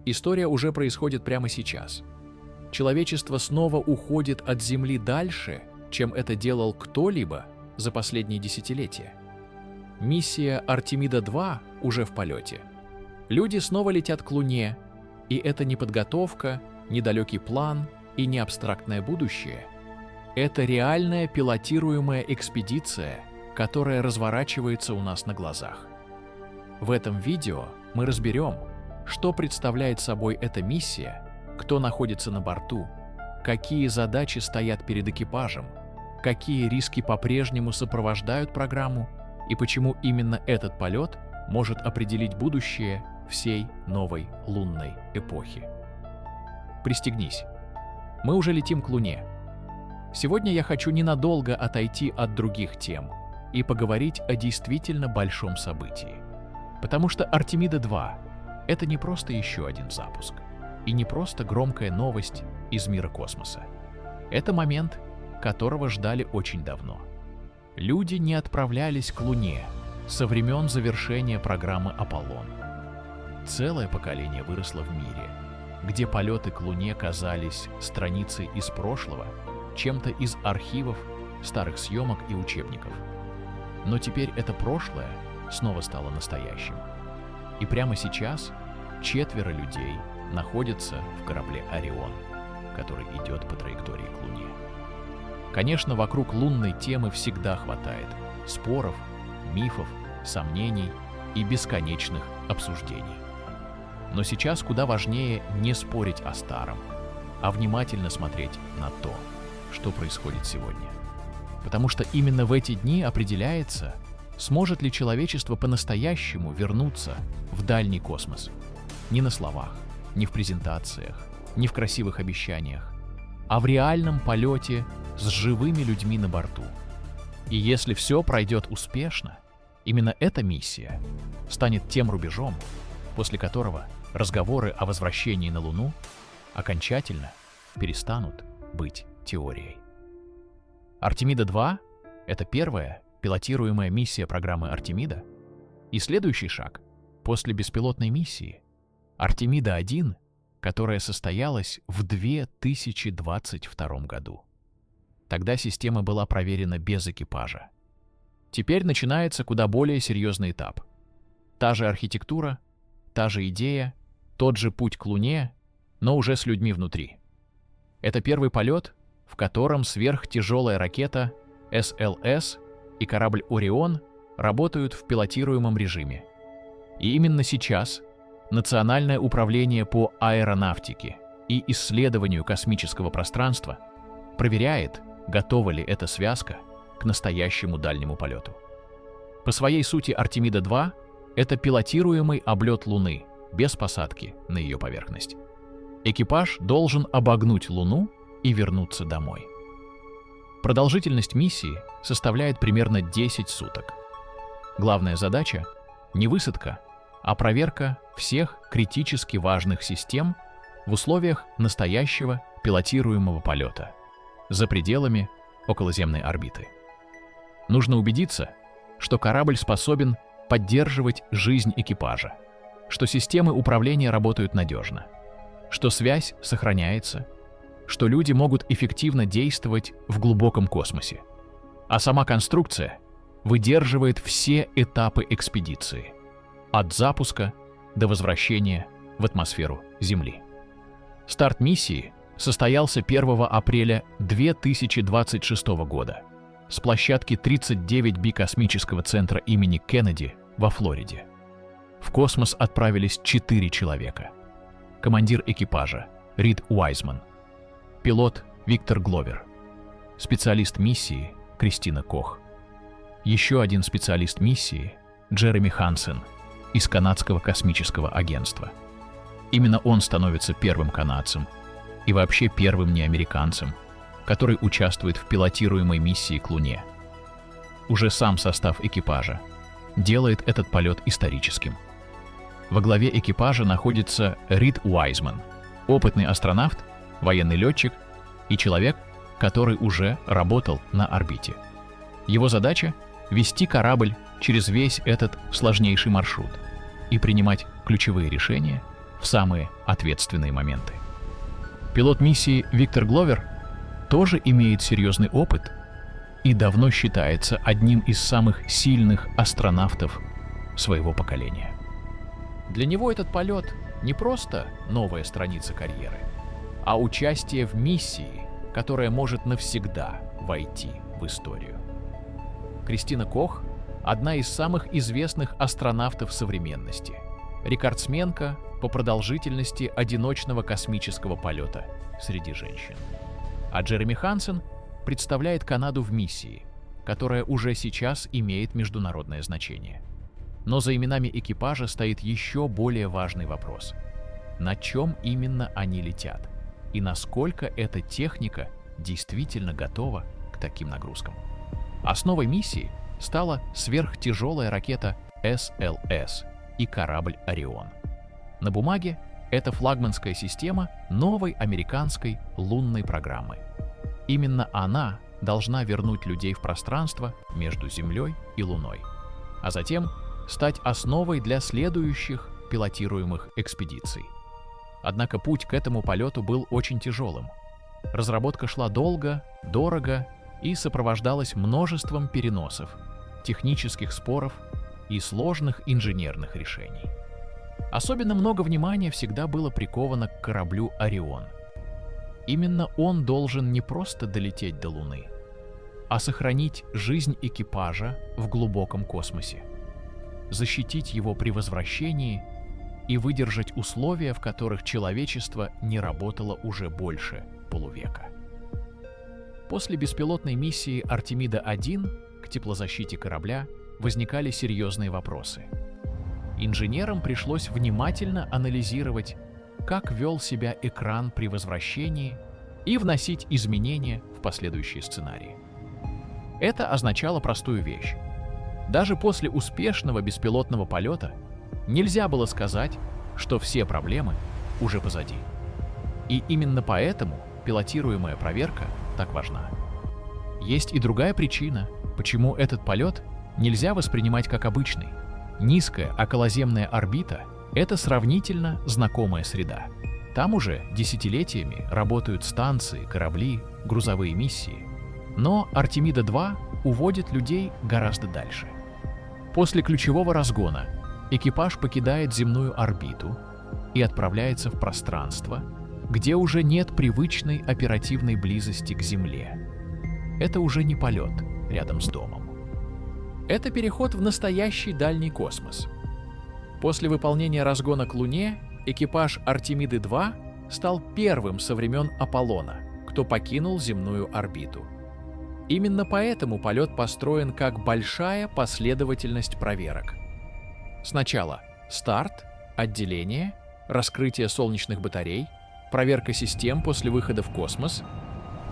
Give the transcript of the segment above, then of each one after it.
История уже происходит прямо сейчас. Человечество снова уходит от Земли дальше, чем это делал кто-либо за последние десятилетия. Миссия Артемида-2 уже в полете. Люди снова летят к Луне, и это не подготовка, не далекий план и не абстрактное будущее. Это реальная пилотируемая экспедиция, которая разворачивается у нас на глазах. В этом видео мы разберем, что представляет собой эта миссия, кто находится на борту, какие задачи стоят перед экипажем, какие риски по-прежнему сопровождают программу и почему именно этот полет может определить будущее всей новой лунной эпохи. Пристегнись. Мы уже летим к Луне. Сегодня я хочу ненадолго отойти от других тем и поговорить о действительно большом событии. Потому что Артемида-2 — это не просто еще один запуск, и не просто громкая новость из мира космоса. Это момент, которого ждали очень давно. Люди не отправлялись к Луне со времен завершения программы «Аполлон». Целое поколение выросло в мире, где полеты к Луне казались страницей из прошлого, чем-то из архивов, старых съемок и учебников. Но теперь это прошлое снова стало настоящим. И прямо сейчас 4 людей находятся в корабле «Орион», который идет по траектории к Луне. Конечно, вокруг лунной темы всегда хватает споров, мифов, сомнений и бесконечных обсуждений. Но сейчас куда важнее не спорить о старом, а внимательно смотреть на то, что происходит сегодня. Потому что именно в эти дни определяется, сможет ли человечество по-настоящему вернуться в дальний космос. Не на словах, не в презентациях, не в красивых обещаниях, а в реальном полете с живыми людьми на борту. И если все пройдет успешно, именно эта миссия станет тем рубежом, после которого разговоры о возвращении на Луну окончательно перестанут быть теорией. Артемида-2 — это первая пилотируемая миссия программы Артемида, и следующий шаг после беспилотной миссии — Артемида-1, которая состоялась в 2022 году. Тогда система была проверена без экипажа. Теперь начинается куда более серьезный этап. Та же архитектура, та же идея, тот же путь к Луне, но уже с людьми внутри. Это первый полет, в котором сверхтяжелая ракета СЛС и корабль «Орион» работают в пилотируемом режиме. И именно сейчас Национальное управление по аэронавтике и исследованию космического пространства проверяет, готова ли эта связка к настоящему дальнему полету. По своей сути, Артемида-2 — это пилотируемый облет Луны без посадки на ее поверхность. Экипаж должен обогнуть Луну и вернуться домой. Продолжительность миссии составляет примерно 10 суток. Главная задача — не высадка, а проверка всех критически важных систем в условиях настоящего пилотируемого полета за пределами околоземной орбиты. Нужно убедиться, что корабль способен поддерживать жизнь экипажа, что системы управления работают надежно, что связь сохраняется, что люди могут эффективно действовать в глубоком космосе, а сама конструкция выдерживает все этапы экспедиции, от запуска до возвращения в атмосферу Земли. Старт миссии состоялся 1 апреля 2026 года с площадки 39B космического центра имени Кеннеди во Флориде. В космос отправились 4 человека. Командир экипажа Рид Уайзман, пилот Виктор Гловер, специалист миссии Кристина Кох, еще один специалист миссии Джереми Хансен из Канадского космического агентства. Именно он становится первым канадцем и вообще первым неамериканцем, который участвует в пилотируемой миссии к Луне. Уже сам состав экипажа делает этот полет историческим. Во главе экипажа находится Рид Уайзман, опытный астронавт, военный летчик и человек, который уже работал на орбите. Его задача — вести корабль через весь этот сложнейший маршрут и принимать ключевые решения в в самые ответственные моменты. Пилот миссии Виктор Гловер тоже имеет серьезный опыт и давно считается одним из самых сильных астронавтов своего поколения. Для него этот полет не просто новая страница карьеры, а участие в миссии, которая может навсегда войти в историю. Кристина Кох – одна из самых известных астронавтов современности, рекордсменка по продолжительности одиночного космического полета среди женщин. А Джереми Хансен представляет Канаду в миссии, которая уже сейчас имеет международное значение. Но за именами экипажа стоит еще более важный вопрос: на чем именно они летят и насколько эта техника действительно готова к таким нагрузкам. Основой миссии стала сверхтяжелая ракета СЛС и корабль «Орион». На бумаге это флагманская система новой американской лунной программы. Именно она должна вернуть людей в пространство между Землей и Луной, а затем стать основой для следующих пилотируемых экспедиций. Однако путь к этому полету был очень тяжелым. Разработка шла долго, дорого и сопровождалась множеством переносов, технических споров и сложных инженерных решений. Особенно много внимания всегда было приковано к кораблю «Орион». Именно он должен не просто долететь до Луны, а сохранить жизнь экипажа в глубоком космосе, защитить его при возвращении и выдержать условия, в которых человечество не работало уже больше полувека. После беспилотной миссии «Артемида-1» к теплозащите корабля возникали серьезные вопросы. Инженерам пришлось внимательно анализировать, как вел себя экран при возвращении, и вносить изменения в последующие сценарии. Это означало простую вещь. Даже после успешного беспилотного полета нельзя было сказать, что все проблемы уже позади. И именно поэтому пилотируемая проверка так важна. Есть и другая причина, почему этот полет нельзя воспринимать как обычный. Низкая околоземная орбита — это сравнительно знакомая среда. Там уже десятилетиями работают станции, корабли, грузовые миссии. Но Артемида-2 уводит людей гораздо дальше. После ключевого разгона экипаж покидает земную орбиту и отправляется в пространство, где уже нет привычной оперативной близости к Земле. Это уже не полет рядом с домом. Это переход в настоящий дальний космос. После выполнения разгона к Луне экипаж Артемиды-2 стал первым со времен Аполлона, кто покинул земную орбиту. Именно поэтому полет построен как большая последовательность проверок. Сначала старт, отделение, раскрытие солнечных батарей, проверка систем после выхода в космос,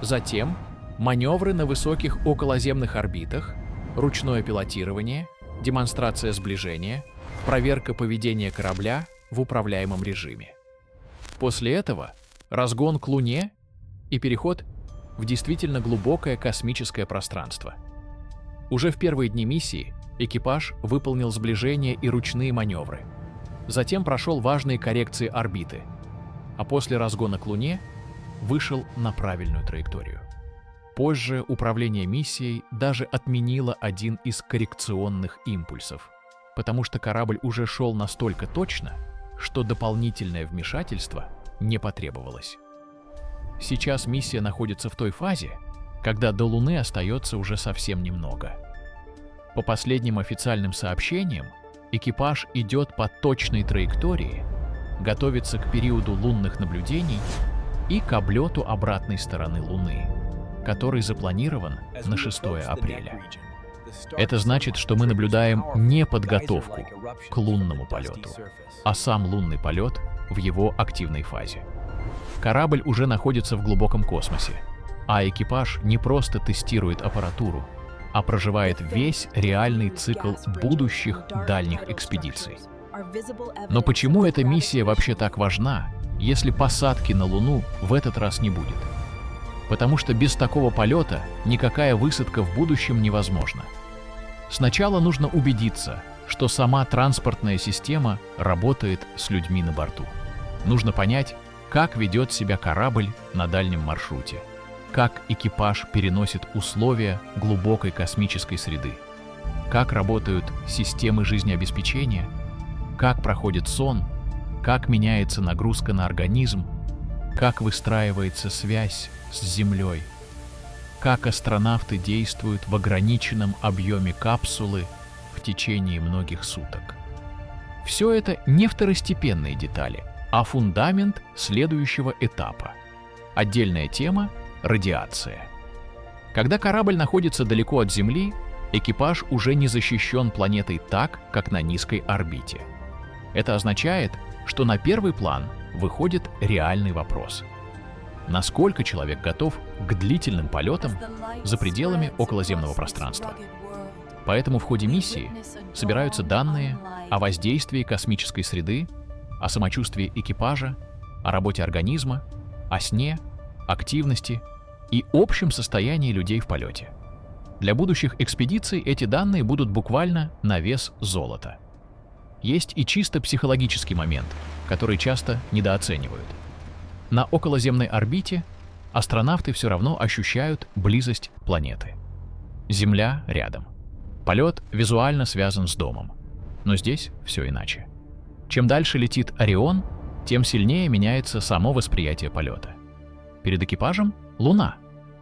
затем маневры на высоких околоземных орбитах, ручное пилотирование, демонстрация сближения, проверка поведения корабля в управляемом режиме. После этого разгон к Луне и переход в действительно глубокое космическое пространство. Уже в первые дни миссии экипаж выполнил сближение и ручные маневры. Затем прошел важные коррекции орбиты, а после разгона к Луне вышел на правильную траекторию. Позже управление миссией даже отменило один из коррекционных импульсов, потому что корабль уже шел настолько точно, что дополнительное вмешательство не потребовалось. Сейчас миссия находится в той фазе, когда до Луны остается уже совсем немного. По последним официальным сообщениям, экипаж идет по точной траектории, готовится к периоду лунных наблюдений и к облету обратной стороны Луны, который запланирован на 6 апреля. Это значит, что мы наблюдаем не подготовку к лунному полету, а сам лунный полет в его активной фазе. Корабль уже находится в глубоком космосе, а экипаж не просто тестирует аппаратуру, а проживает весь реальный цикл будущих дальних экспедиций. Но почему эта миссия вообще так важна, если посадки на Луну в этот раз не будет? Потому что без такого полета никакая высадка в будущем невозможна. Сначала нужно убедиться, что сама транспортная система работает с людьми на борту. Нужно понять, как ведет себя корабль на дальнем маршруте, как экипаж переносит условия глубокой космической среды, как работают системы жизнеобеспечения, как проходит сон, как меняется нагрузка на организм, как выстраивается связь с Землей, как астронавты действуют в ограниченном объеме капсулы в течение многих суток. Все это не второстепенные детали, а фундамент следующего этапа. Отдельная тема — радиация. Когда корабль находится далеко от Земли, экипаж уже не защищен планетой так, как на низкой орбите. Это означает, что на первый план выходит реальный вопрос. Насколько человек готов к длительным полетам за пределами околоземного пространства? Поэтому в ходе миссии собираются данные о воздействии космической среды, о самочувствии экипажа, о работе организма, о сне, активности и общем состоянии людей в полете. Для будущих экспедиций эти данные будут буквально на вес золота. Есть и чисто психологический момент, который часто недооценивают. На околоземной орбите астронавты все равно ощущают близость планеты. Земля рядом. Полет визуально связан с домом. Но здесь все иначе. Чем дальше летит Орион, тем сильнее меняется само восприятие полета. Перед экипажем — Луна,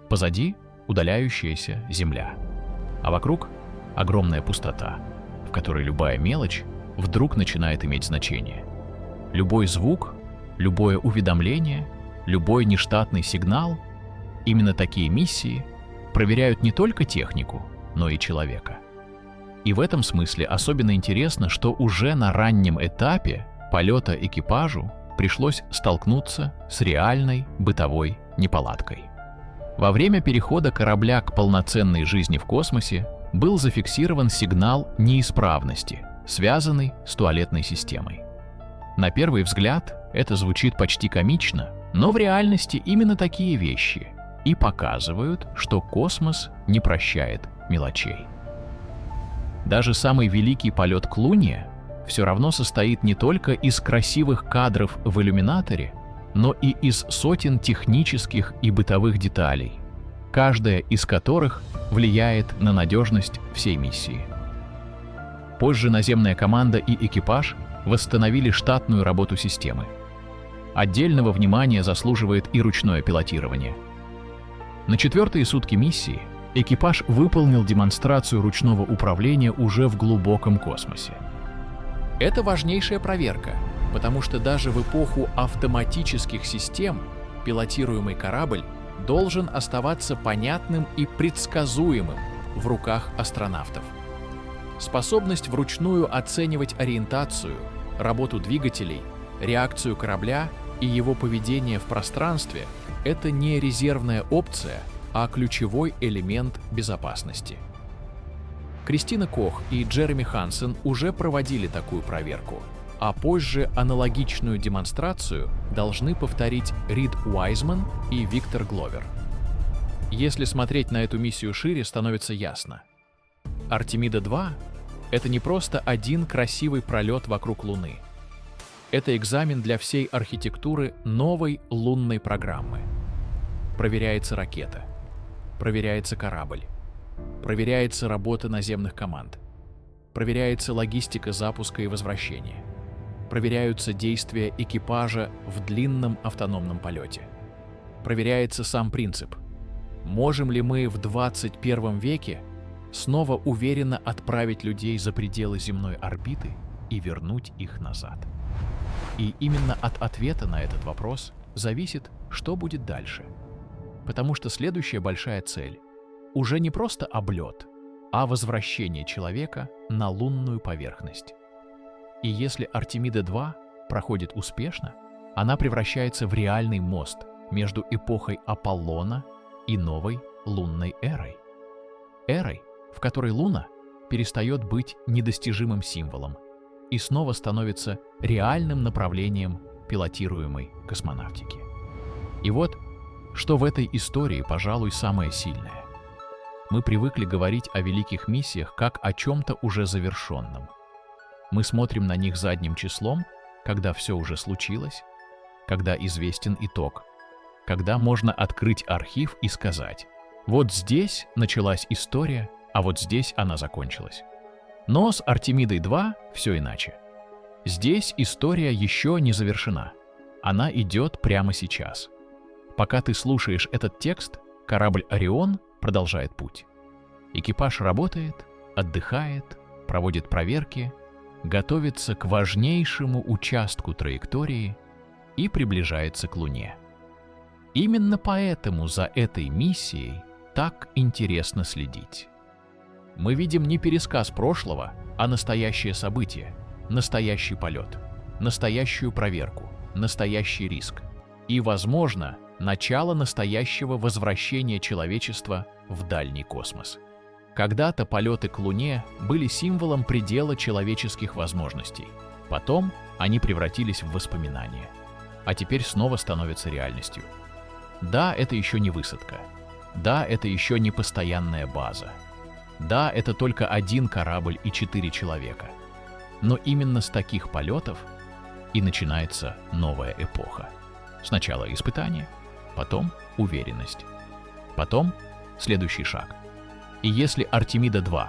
позади — удаляющаяся Земля. А вокруг — огромная пустота, в которой любая мелочь вдруг начинает иметь значение. Любой звук, любое уведомление, любой нештатный сигнал — именно такие миссии проверяют не только технику, но и человека. И в этом смысле особенно интересно, что уже на раннем этапе полета экипажу пришлось столкнуться с реальной бытовой неполадкой. Во время перехода корабля к полноценной жизни в космосе был зафиксирован сигнал неисправности, связанный с туалетной системой. На первый взгляд это звучит почти комично, но в реальности именно такие вещи и показывают, что космос не прощает мелочей. Даже самый великий полет к Луне все равно состоит не только из красивых кадров в иллюминаторе, но и из сотен технических и бытовых деталей, каждая из которых влияет на надежность всей миссии. Позже наземная команда и экипаж восстановили штатную работу системы. Отдельного внимания заслуживает и ручное пилотирование. На 4-е сутки миссии экипаж выполнил демонстрацию ручного управления уже в глубоком космосе. Это важнейшая проверка, потому что даже в эпоху автоматических систем пилотируемый корабль должен оставаться понятным и предсказуемым в руках астронавтов. Способность вручную оценивать ориентацию, работу двигателей, реакцию корабля и его поведение в пространстве — это не резервная опция, а ключевой элемент безопасности. Кристина Кох и Джереми Хансен уже проводили такую проверку, а позже аналогичную демонстрацию должны повторить Рид Уайзман и Виктор Гловер. Если смотреть на эту миссию шире, становится ясно. Артемида-2 — это не просто один красивый пролет вокруг Луны. Это экзамен для всей архитектуры новой лунной программы. Проверяется ракета, проверяется корабль, проверяется работа наземных команд, проверяется логистика запуска и возвращения, проверяются действия экипажа в длинном автономном полете, проверяется сам принцип. Можем ли мы в 21 веке снова уверенно отправить людей за пределы земной орбиты и вернуть их назад? И именно от ответа на этот вопрос зависит, что будет дальше. Потому что следующая большая цель уже не просто облет, а возвращение человека на лунную поверхность. И если Артемида-2 проходит успешно, она превращается в реальный мост между эпохой Аполлона и новой лунной эрой. Эрой, в которой Луна перестает быть недостижимым символом и снова становится реальным направлением пилотируемой космонавтики. И вот, что в этой истории, пожалуй, самое сильное. Мы привыкли говорить о великих миссиях как о чем-то уже завершенном. Мы смотрим на них задним числом, когда все уже случилось, когда известен итог, когда можно открыть архив и сказать: вот здесь началась история, а вот здесь она закончилась. Но с Артемидой-2 все иначе. Здесь история еще не завершена. Она идет прямо сейчас. Пока ты слушаешь этот текст, корабль «Орион» продолжает путь. Экипаж работает, отдыхает, проводит проверки, готовится к важнейшему участку траектории и приближается к Луне. Именно поэтому за этой миссией так интересно следить. Мы видим не пересказ прошлого, а настоящее событие, настоящий полет, настоящую проверку, настоящий риск и, возможно, начало настоящего возвращения человечества в дальний космос. Когда-то полеты к Луне были символом предела человеческих возможностей. Потом они превратились в воспоминания. А теперь снова становятся реальностью. Да, это еще не высадка. Да, это еще не постоянная база. Да, это только один корабль и 4 человека. Но именно с таких полетов и начинается новая эпоха. Сначала испытание, потом уверенность, потом следующий шаг. И если Артемида-2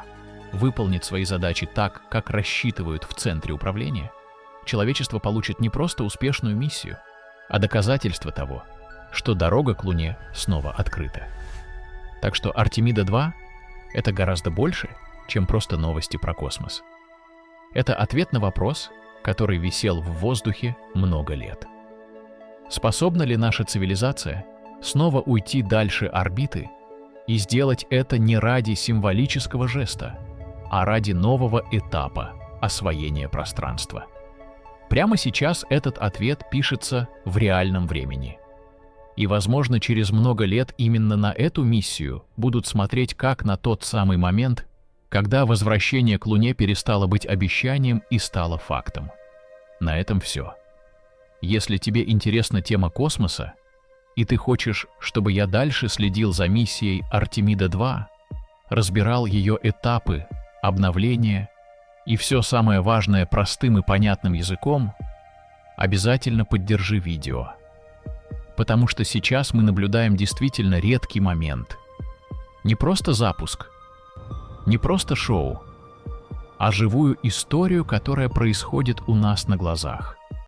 выполнит свои задачи так, как рассчитывают в центре управления, человечество получит не просто успешную миссию, а доказательство того, что дорога к Луне снова открыта. Так что Артемида-2 — это гораздо больше, чем просто новости про космос. Это ответ на вопрос, который висел в воздухе много лет. Способна ли наша цивилизация снова уйти дальше орбиты и сделать это не ради символического жеста, а ради нового этапа освоения пространства? Прямо сейчас этот ответ пишется в реальном времени. И, возможно, через много лет именно на эту миссию будут смотреть как на тот самый момент, когда возвращение к Луне перестало быть обещанием и стало фактом. На этом все. Если тебе интересна тема космоса, и ты хочешь, чтобы я дальше следил за миссией Артемида-2, разбирал ее этапы, обновления и все самое важное простым и понятным языком, обязательно поддержи видео. Потому что сейчас мы наблюдаем действительно редкий момент. Не просто запуск, не просто шоу, а живую историю, которая происходит у нас на глазах.